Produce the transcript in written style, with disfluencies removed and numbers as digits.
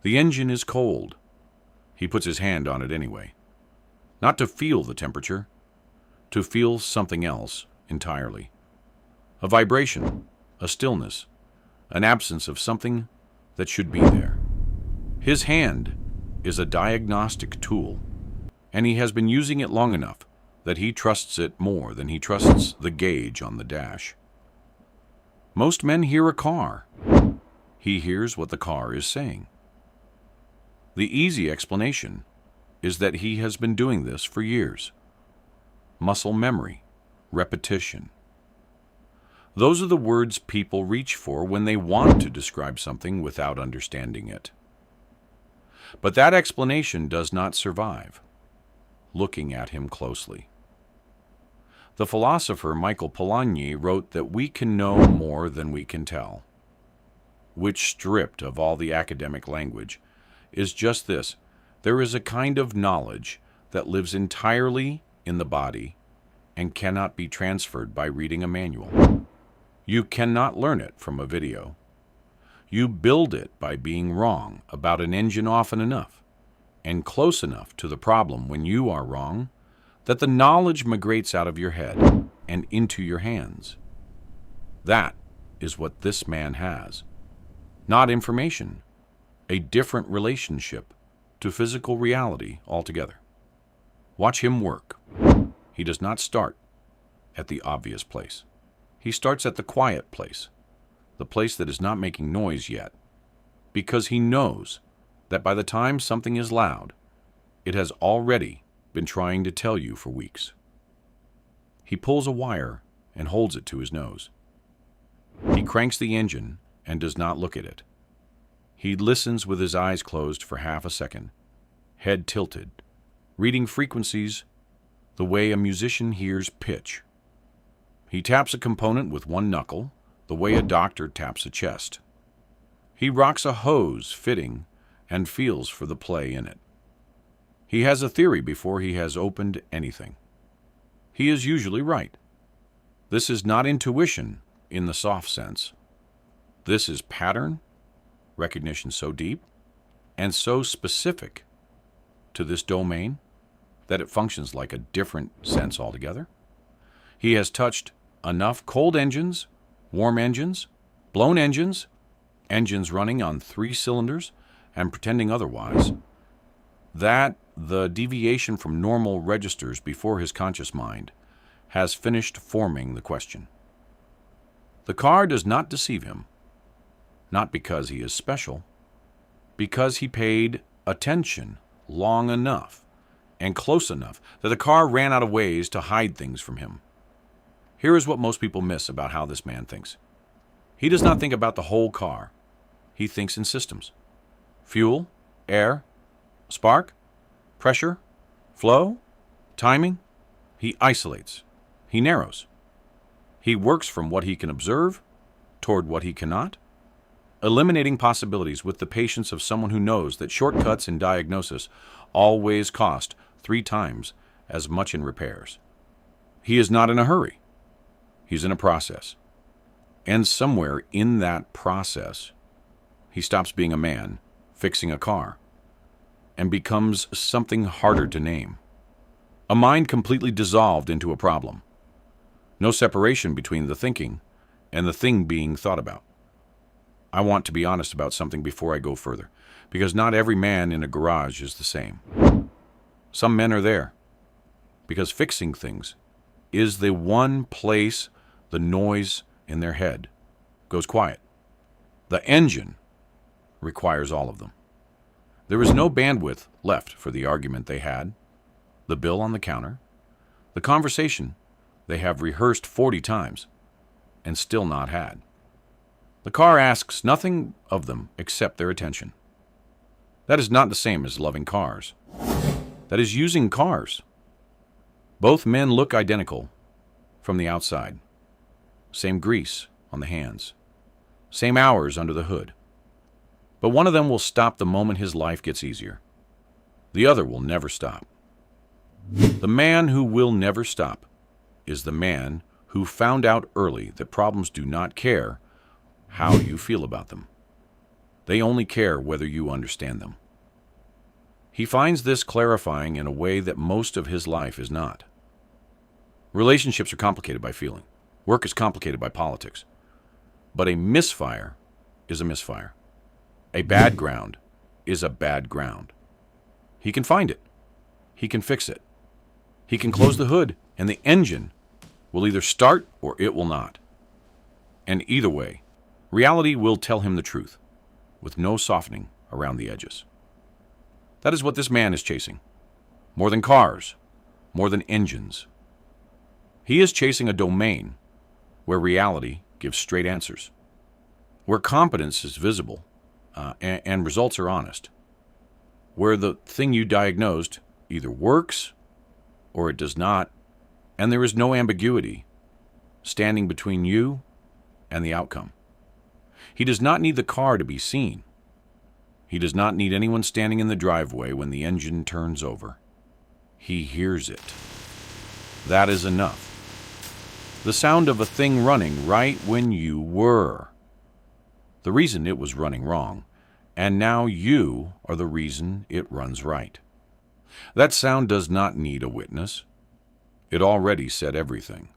The engine is cold. He puts his hand on it anyway. Not to feel the temperature, to feel something else entirely. A vibration, a stillness, an absence of something that should be there. His hand is a diagnostic tool, and he has been using it long enough that he trusts it more than he trusts the gauge on the dash. Most men hear a car. He hears what the car is saying. The easy explanation is that he has been doing this for years. Muscle memory, repetition. Those are the words people reach for when they want to describe something without understanding it. But that explanation does not survive, looking at him closely. The philosopher Michael Polanyi wrote that we can know more than we can tell, which, stripped of all the academic language, is just this: there is a kind of knowledge that lives entirely in the body and cannot be transferred by reading a manual. You cannot learn it from a video. You build it by being wrong about an engine often enough and close enough to the problem when you are wrong that the knowledge migrates out of your head and into your hands. That is what this man has. Not information, a different relationship to physical reality altogether. Watch him work. He does not start at the obvious place. He starts at the quiet place, the place that is not making noise yet, because he knows that by the time something is loud, it has already been trying to tell you for weeks. He pulls a wire and holds it to his nose. He cranks the engine and does not look at it. He listens with his eyes closed for half a second, head tilted, reading frequencies the way a musician hears pitch. He taps a component with one knuckle, the way a doctor taps a chest. He rocks a hose fitting and feels for the play in it. He has a theory before he has opened anything. He is usually right. This is not intuition in the soft sense. This is pattern recognition so deep and so specific to this domain that it functions like a different sense altogether. He has touched enough cold engines, warm engines, blown engines, engines running on 3 cylinders and pretending otherwise, that the deviation from normal registers before his conscious mind has finished forming the question. The car does not deceive him, not because he is special, because he paid attention long enough and close enough that the car ran out of ways to hide things from him. Here is what most people miss about how this man thinks. He does not think about the whole car. He thinks in systems. Fuel, air, spark, pressure, flow, timing. He isolates. He narrows. He works from what he can observe toward what he cannot, eliminating possibilities with the patience of someone who knows that shortcuts in diagnosis always cost 3 times as much in repairs. He is not in a hurry. He's in a process. And somewhere in that process, he stops being a man fixing a car and becomes something harder to name. A mind completely dissolved into a problem. No separation between the thinking and the thing being thought about. I want to be honest about something before I go further, because not every man in a garage is the same. Some men are there because fixing things is the one place the noise in their head goes quiet. The engine requires all of them. There is no bandwidth left for the argument they had, the bill on the counter, the conversation they have rehearsed 40 times and still not had. The car asks nothing of them except their attention. That is not the same as loving cars. That is using cars. Both men look identical from the outside. Same grease on the hands. Same hours under the hood. But one of them will stop the moment his life gets easier. The other will never stop. The man who will never stop is the man who found out early that problems do not care how you feel about them. They only care whether you understand them. He finds this clarifying in a way that most of his life is not. Relationships are complicated by feeling. Work is complicated by politics. But a misfire is a misfire. A bad ground is a bad ground. He can find it. He can fix it. He can close the hood, and the engine will either start or it will not. And either way, reality will tell him the truth, with no softening around the edges. That is what this man is chasing. More than cars, more than engines. He is chasing a domain where reality gives straight answers, where competence is visible and results are honest, where the thing you diagnosed either works or it does not, and there is no ambiguity standing between you and the outcome. He does not need the car to be seen. He does not need anyone standing in the driveway when the engine turns over. He hears it. That is enough. The sound of a thing running right when you were. The reason it was running wrong, and now you are the reason it runs right. That sound does not need a witness. It already said everything.